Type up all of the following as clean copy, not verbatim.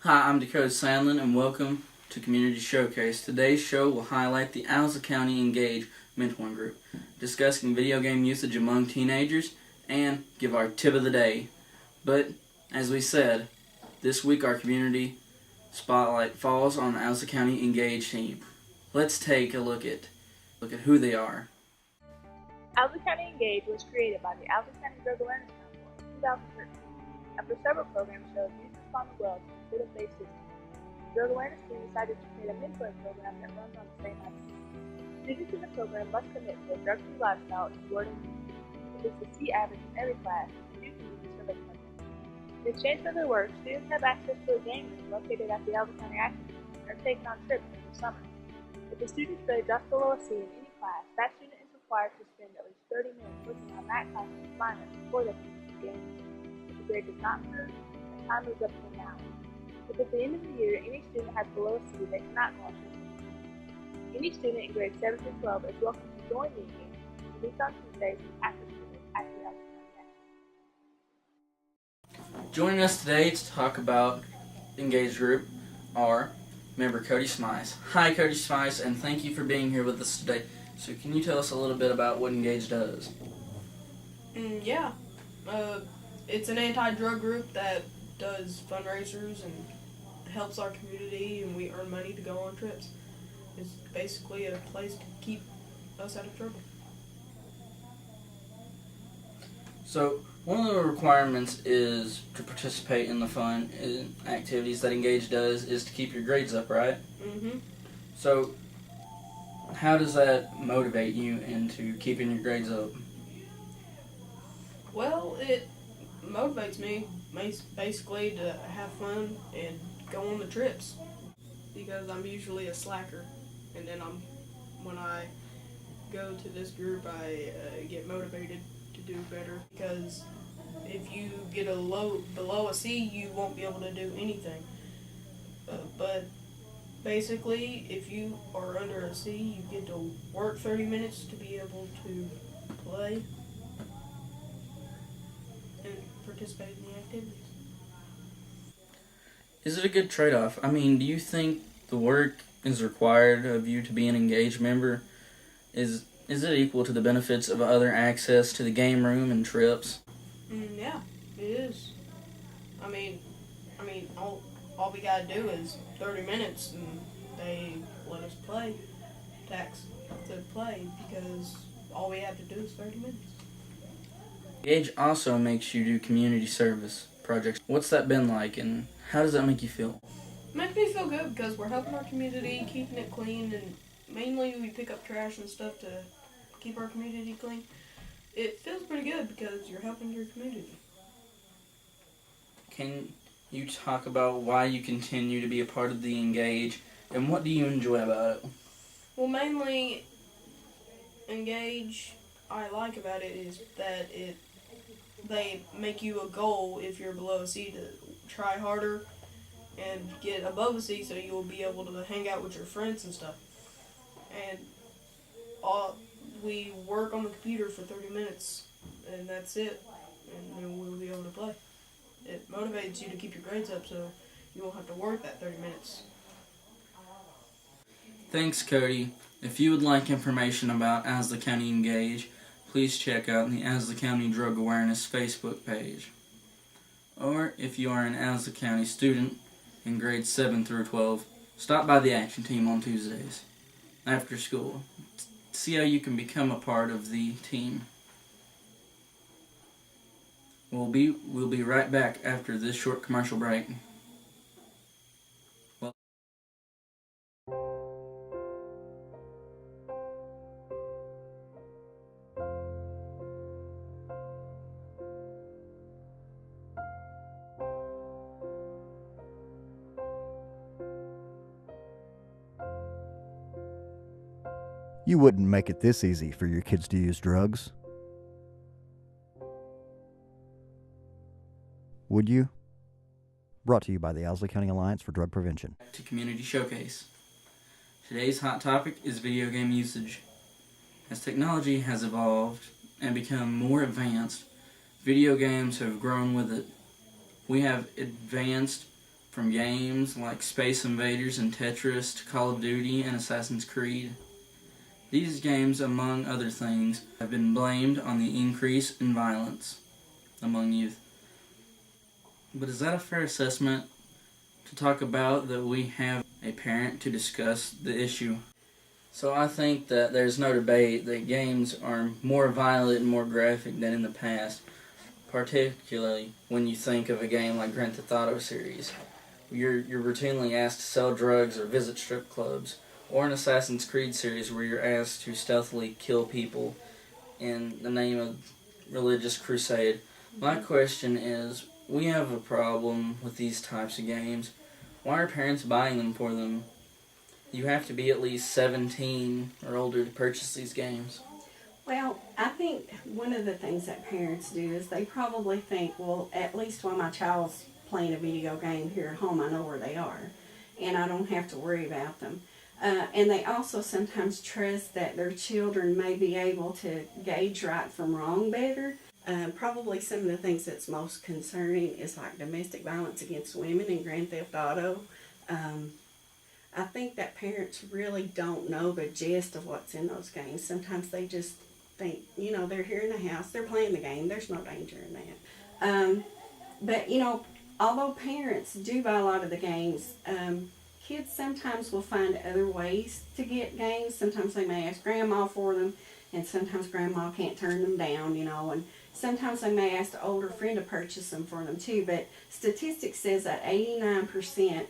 Hi, I'm Dakota Sandlin, and welcome to Community Showcase. Today's show will highlight the Owsley County Engage Mentoring Group, discussing video game usage among teenagers, and give our tip of the day. But, as we said, this week our community spotlight falls on the Owsley County Engage team. Let's take a look at who they are. Owsley County Engage was created by the Owsley County Drug Awareness Council in 2013 after several programs showed youth responded well to the sit-up-based system. The Drug Awareness team decided to create a mentoring program that runs on the same idea. Students in the program must commit to a drug-free lifestyle in word and deed. If it's the C average in every class, you can use the survey program. In exchange for their work, students have access to a game room located at the Owsley County Action Center and are taken on trips in the summer. If the student is rated just below a C in any class, that student is required to spend at least 30 minutes working on that class's assignment before they can use the game. If the grade does not improve, the time is up to now. If at the end of the year any student has below a C, they cannot go on trips. Any student in grades 7 through 12 is welcome to join the Engage and meets on Tuesdays after school at the Owsley County Action. Joining us today to talk about Engage Group are member Cody Smice. Hi, Cody Smice, and thank you for being here with us today. So can you tell us a little bit about what Engage does? Yeah. It's an anti-drug group that does fundraisers and helps our community, and we earn money to go on trips. It's basically a place to keep us out of trouble. So, one of the requirements is to participate in the fun activities that Engage does is to keep your grades up, right? Mm-hmm. So, how does that motivate you into keeping your grades up? Well, it motivates me basically to have fun and go on the trips because I'm usually a slacker, and then when I go to this group, I get motivated to do better because if you get below a C, you won't be able to do anything. But basically, if you are under a C, you get to work 30 minutes to be able to play and participate in the activities. Is it a good trade-off? I mean, do you think the work is required of you to be an engaged member? Is it equal to the benefits of other access to the game room and trips? Yeah, it is. I mean, all we gotta do is 30 minutes, and they let us play, tax to play, because all we have to do is 30 minutes. Engage also makes you do community service projects. What's that been like, and how does that make you feel? It makes me feel good because we're helping our community, keeping it clean, and mainly we pick up trash and stuff to keep our community clean. It feels pretty good because you're helping your community. Can you talk about why you continue to be a part of the Engage, and what do you enjoy about it? Well, mainly, Engage, I like about it is that they make you a goal if you're below a C to try harder and get above a C so you'll be able to hang out with your friends and stuff. And we work on the computer for 30 minutes, and that's it, and then we'll be able to play. It motivates you to keep your grades up so you won't have to work that 30 minutes. Thanks, Cody. If you would like information about Owsley County Engage, please check out the Owsley County Drug Awareness Facebook page. Or if you are an Owsley County student in grades 7 through 12, stop by the Action Team on Tuesdays after school. See how you can become a part of the team. We'll be right back after this short commercial break. You wouldn't make it this easy for your kids to use drugs, would you? Brought to you by the Owsley County Alliance for Drug Prevention. To Community Showcase. Today's hot topic is video game usage. As technology has evolved and become more advanced, video games have grown with it. We have advanced from games like Space Invaders and Tetris to Call of Duty and Assassin's Creed. These games, among other things, have been blamed on the increase in violence among youth. But is that a fair assessment to talk about that we have a parent to discuss the issue? So I think that there's no debate that games are more violent and more graphic than in the past, particularly when you think of a game like Grand Theft Auto series. You're routinely asked to sell drugs or visit strip clubs, or an Assassin's Creed series where you're asked to stealthily kill people in the name of religious crusade. My question is, we have a problem with these types of games. Why are parents buying them for them? You have to be at least 17 or older to purchase these games. Well, I think one of the things that parents do is they probably think, well, at least while my child's playing a video game here at home, I know where they are, and I don't have to worry about them. And they also sometimes trust that their children may be able to gauge right from wrong better. Probably some of the things that's most concerning is like domestic violence against women in Grand Theft Auto. I think that parents really don't know the gist of what's in those games. Sometimes they just think, they're here in the house, they're playing the game, there's no danger in that. But, although parents do buy a lot of the games, kids sometimes will find other ways to get games. Sometimes they may ask grandma for them, and sometimes grandma can't turn them down, and sometimes they may ask an older friend to purchase them for them too. But statistics says that 89%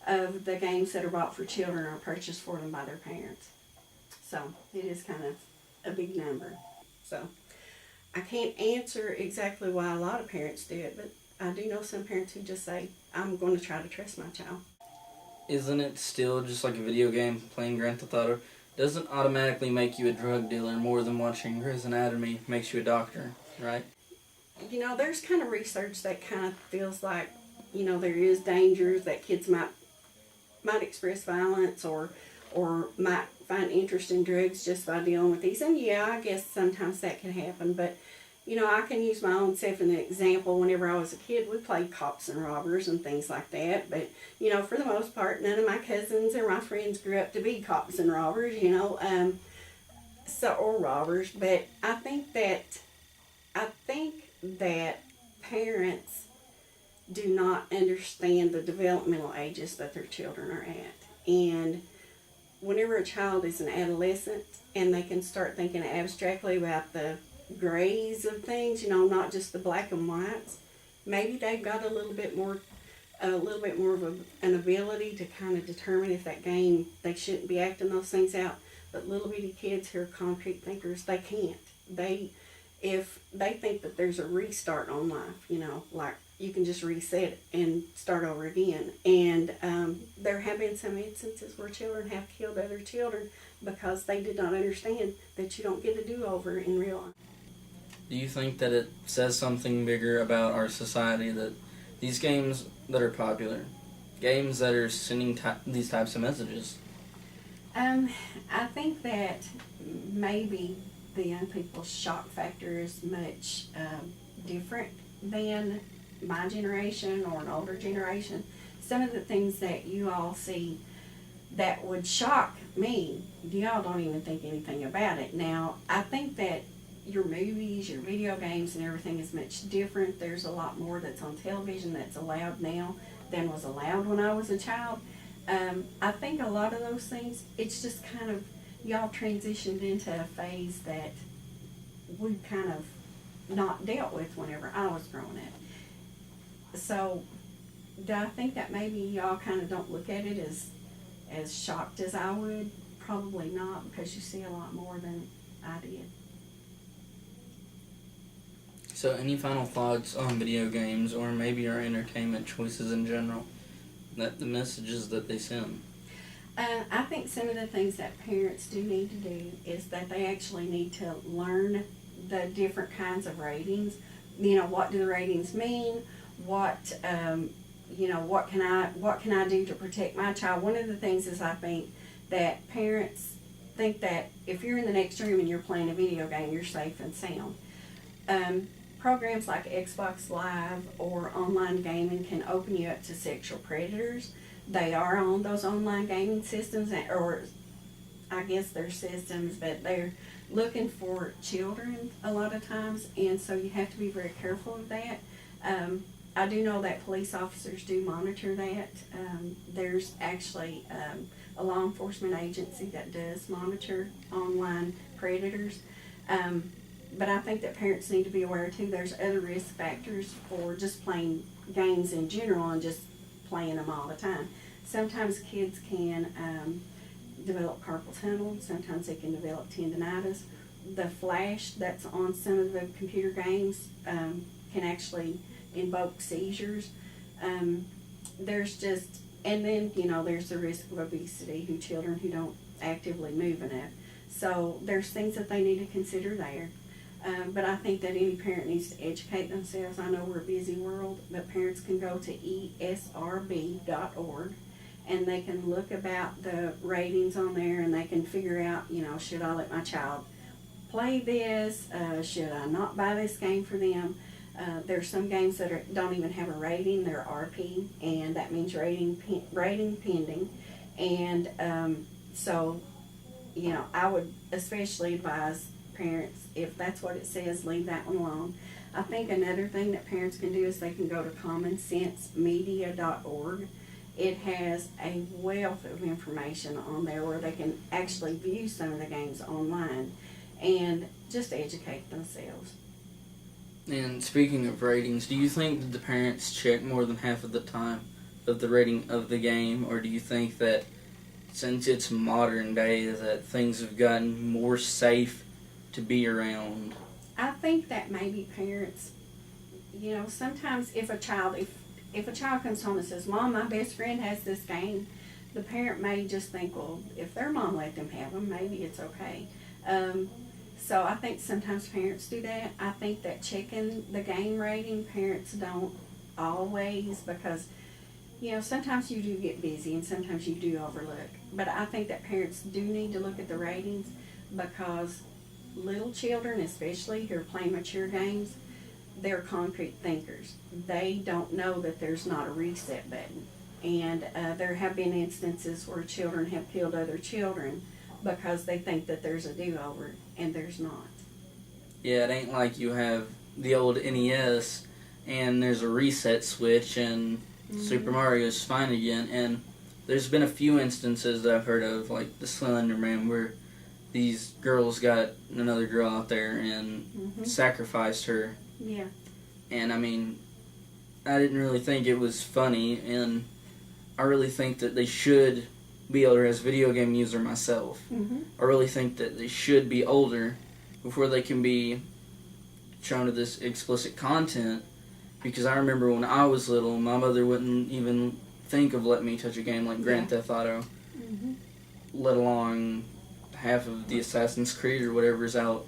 of the games that are bought for children are purchased for them by their parents. So it is kind of a big number. So I can't answer exactly why a lot of parents do it, but I do know some parents who just say, I'm going to try to trust my child. Isn't it still just like a video game, playing Grand Theft Auto? Doesn't automatically make you a drug dealer more than watching Grey's Anatomy makes you a doctor, right? There's kind of research that kind of feels like, there is dangers that kids might express violence or might find interest in drugs just by dealing with these. And yeah, I guess sometimes that can happen, but I can use my own self as an example. Whenever I was a kid, we played cops and robbers and things like that. But, for the most part, none of my cousins or my friends grew up to be cops and robbers, or robbers. But I think that parents do not understand the developmental ages that their children are at. And whenever a child is an adolescent and they can start thinking abstractly about the grays of things, not just the black and whites, maybe they've got a little bit more of an ability to kind of determine if that game, they shouldn't be acting those things out. But little bitty kids who are concrete thinkers, they can't. If they think that there's a restart on life, like you can just reset it and start over again. And there have been some instances where children have killed other children because they did not understand that you don't get a do-over in real life. Do you think that it says something bigger about our society that these games that are popular, games that are sending these types of messages? I think that maybe the young people's shock factor is much different than my generation or an older generation. Some of the things that you all see that would shock me, y'all don't even think anything about it. Now, I think that your movies, your video games, and everything is much different. There's a lot more that's on television that's allowed now than was allowed when I was a child. I think a lot of those things, it's just kind of, y'all transitioned into a phase that we kind of not dealt with whenever I was growing up. So, do I think that maybe y'all kind of don't look at it as shocked as I would? Probably not, because you see a lot more than I did. So any final thoughts on video games or maybe our entertainment choices in general, that the messages that they send? I think some of the things that parents do need to do is that they actually need to learn the different kinds of ratings. What do the ratings mean? What can I do to protect my child? One of the things is I think that parents think that if you're in the next room and you're playing a video game, you're safe and sound. programs like Xbox Live or online gaming can open you up to sexual predators. They are on those online gaming systems, or I guess they're systems, but they're looking for children a lot of times, and so you have to be very careful of that. I do know that police officers do monitor that. There's actually a law enforcement agency that does monitor online predators. But I think that parents need to be aware too. There's other risk factors for just playing games in general and just playing them all the time. Sometimes kids can develop carpal tunnel. Sometimes they can develop tendinitis. The flash that's on some of the computer games can actually invoke seizures. There's just, and then, you know, there's the risk of obesity who children who don't actively move enough. So there's things that they need to consider there. But I think that any parent needs to educate themselves. I know we're a busy world, but parents can go to esrb.org and they can look about the ratings on there, and they can figure out, you know, should I let my child play this? Should I not buy this game for them? There's some games that don't even have a rating. They're RP, and that means rating pending. And so, you know, I would especially advise parents, if that's what it says, leave that one alone. I think another thing that parents can do is they can go to commonsensemedia.org. It has a wealth of information on there where they can actually view some of the games online and just educate themselves. And speaking of ratings, do you think that the parents check more than half of the time of the rating of the game, or do you think that since it's modern day that things have gotten more safe to be around? I think that maybe parents, you know, sometimes if a child comes home and says, "Mom, my best friend has this game," the parent may just think, well, if their mom let them have them, maybe it's okay. So I think sometimes parents do that. I think that checking the game rating, parents don't always, because, you know, sometimes you do get busy and sometimes you do overlook. But I think that parents do need to look at the ratings, because little children, especially who are playing mature games, they're concrete thinkers. They don't know that there's not a reset button. And there have been instances where children have killed other children because they think that there's a do-over, and there's not. Yeah, it ain't like you have the old NES and there's a reset switch and Super Mario's fine again. And there's been a few instances that I've heard of, like the Slender Man, where these girls got another girl out there and sacrificed her. Yeah. And I mean, I didn't really think it was funny, and I really think that they should be older. As a video game user myself, I really think that they should be older before they can be shown to this explicit content, because I remember when I was little, my mother wouldn't even think of letting me touch a game like Grand Theft Auto, let alone half of the Assassin's Creed or whatever's out.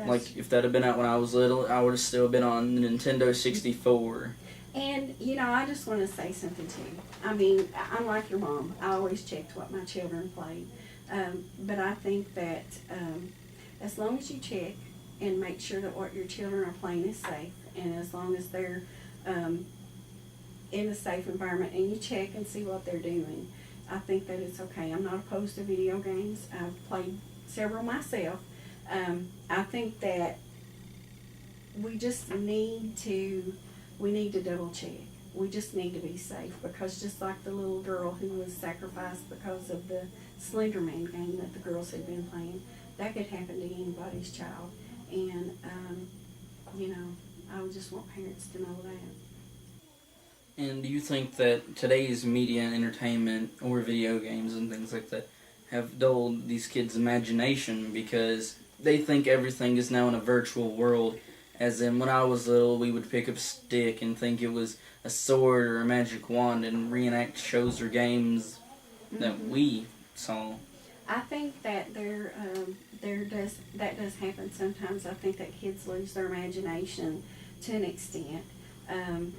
Like, if that had been out when I was little, I would have still been on the Nintendo 64. And, you know, I just want to say something to you. I mean, I'm like your mom. I always checked what my children played. But I think that as long as you check and make sure that what your children are playing is safe, and as long as they're in a safe environment, and you check and see what they're doing, I think that it's okay. I'm not opposed to video games. I've played several myself. I think that we just need to double check. We just need to be safe, because just like the little girl who was sacrificed because of the Slender Man game that the girls had been playing, that could happen to anybody's child. And, you know, I would just want parents to know that. And do you think that today's media and entertainment, or video games and things like that, have dulled these kids' imagination because they think everything is now in a virtual world? As in, when I was little, we would pick up a stick and think it was a sword or a magic wand and reenact shows or games that we saw. I think that that does happen sometimes. I think that kids lose their imagination to an extent.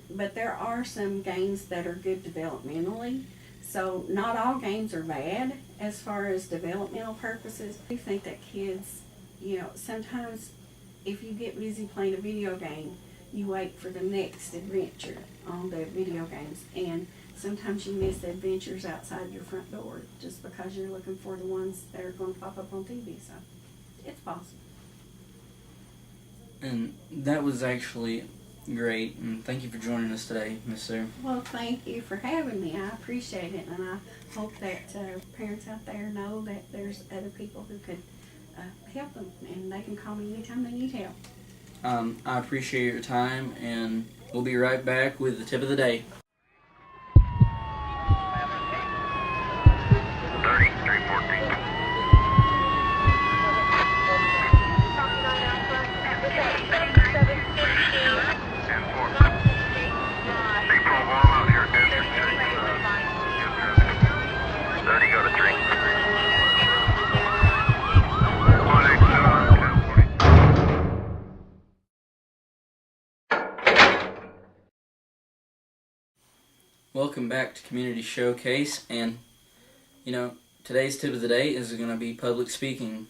But there are some games that are good developmentally. So not all games are bad as far as developmental purposes. I think that kids, you know, sometimes if you get busy playing a video game, you wait for the next adventure on the video games, and sometimes you miss the adventures outside your front door just because you're looking for the ones that are going to pop up on TV. So it's possible. And that was actually great, and thank you for joining us today, Miss Sue. Well, thank you for having me. I appreciate it, and I hope that parents out there know that there's other people who could help them, and they can call me anytime they need help. I appreciate your time, and we'll be right back with the tip of the day. 3314. Welcome back to Community Showcase, and today's tip of the day is going to be public speaking.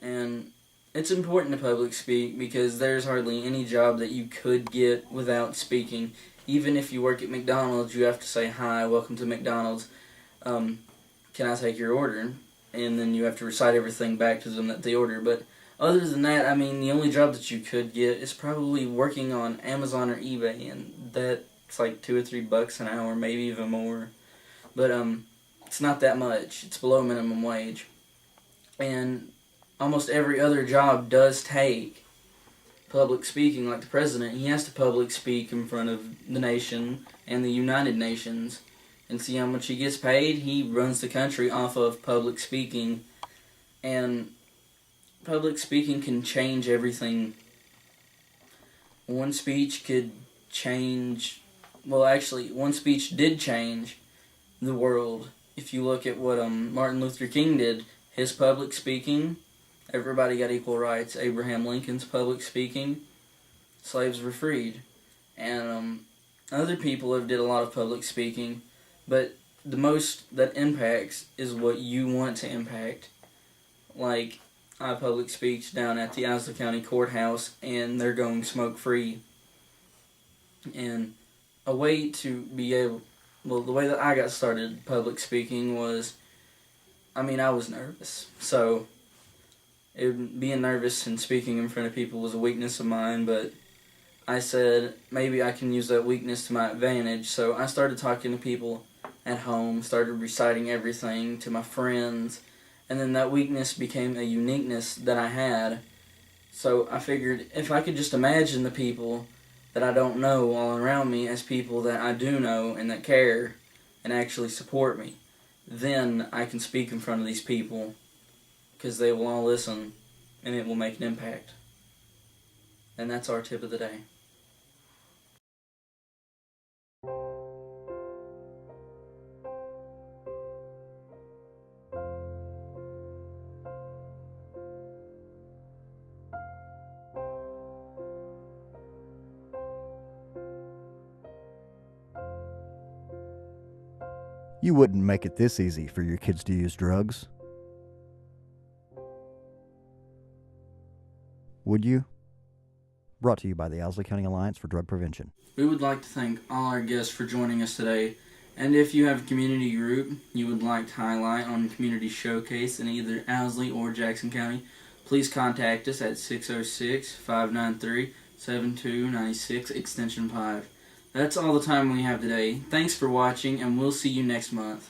And it's important to public speak because there's hardly any job that you could get without speaking. Even if you work at McDonald's, you have to say, "Hi, welcome to McDonald's. Can I take your order?" And then you have to recite everything back to them that they order. But other than that, I mean, the only job that you could get is probably working on Amazon or eBay, and that's like $2 or $3 an hour, maybe even more. But it's not that much. It's below minimum wage. And almost every other job does take public speaking. Like the president, he has to public speak in front of the nation and the United Nations. And see how much he gets paid? He runs the country off of public speaking. And public speaking can change everything. One speech could change... Well, actually, one speech did change the world. If you look at what Martin Luther King did, his public speaking, everybody got equal rights. Abraham Lincoln's public speaking, slaves were freed. And other people have did a lot of public speaking, but the most that impacts is what you want to impact. Like, I public speech down at the Owsley County Courthouse, and they're going smoke-free. And a way to be able... Well, the way that I got started public speaking was... I was nervous. So, being nervous and speaking in front of people was a weakness of mine, but I said, maybe I can use that weakness to my advantage. So I started talking to people at home, started reciting everything to my friends, and then that weakness became a uniqueness that I had. So I figured if I could just imagine the people that I don't know all around me as people that I do know and that care and actually support me, then I can speak in front of these people because they will all listen and it will make an impact. And that's our tip of the day. You wouldn't make it this easy for your kids to use drugs, would you? Brought to you by the Owsley County Alliance for Drug Prevention. We would like to thank all our guests for joining us today. And if you have a community group you would like to highlight on Community Showcase in either Owsley or Jackson County, please contact us at 606-593-7296, extension 5. That's all the time we have today. Thanks for watching, and we'll see you next month.